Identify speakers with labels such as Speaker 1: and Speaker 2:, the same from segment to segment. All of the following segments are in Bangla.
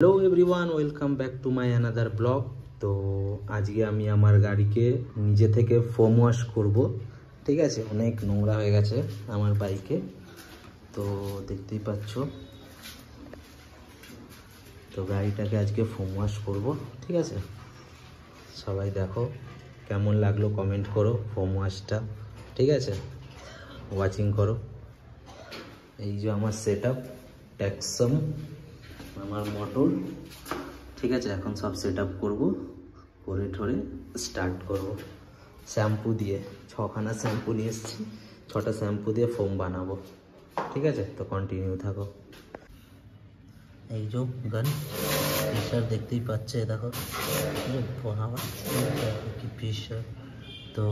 Speaker 1: Hello everyone welcome back to my another blog. तो आज के आमी आमार गाड़ी के निजे थेके फोम वाश करब। ठीक है, अनेक नोंगरा हो गेछे आमार बाइके, तो देखतेई पाच्छो। तो गाड़ीटाके आज के फोम वाश करब। ठीक है, सबाई देखो केमन लागलो कमेंट करो फोम वाशटा। ठीक है, वाचिंग करो। এই যে আমার সেটআপ ট্যাক্সম আমার মোটর। ঠিক আছে, এখন সব সেটআপ করব, করে ঠরে স্টার্ট করব। শ্যাম্পু দিয়ে 6খানা শ্যাম্পু নিয়ে এসেছি, 6টা শ্যাম্পু দিয়ে ফোম বানাবো। ঠিক আছে, তো কন্টিনিউ থাকো। এই যে গান প্রেশার দেখতেই পাচ্ছে, দেখো কি প্রেশার। তো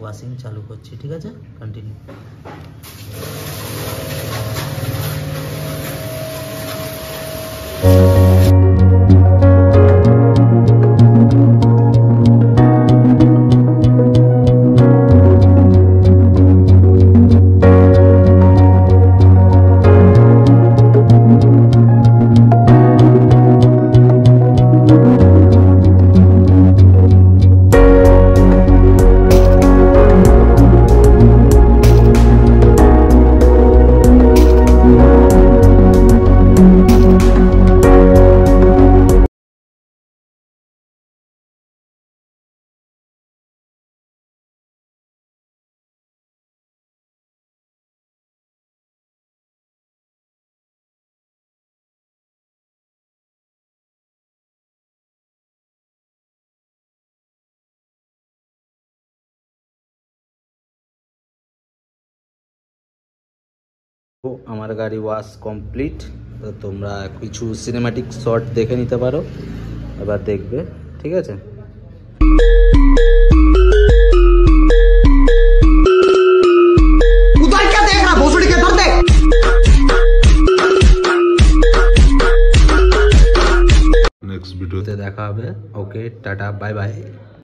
Speaker 1: ওয়াশিং চালু করছি। ঠিক আছে, কন্টিনিউ। আমার গাড়ি ওয়াশ কমপ্লিট। তো তোমরা কিছু সিনেম্যাটিক শট দেখে নিতে পারো, এবার দেখবে। ঠিক আছে, নেক্সট ভিডিওতে দেখা হবে। ওকে, টাটা, বাই বাই।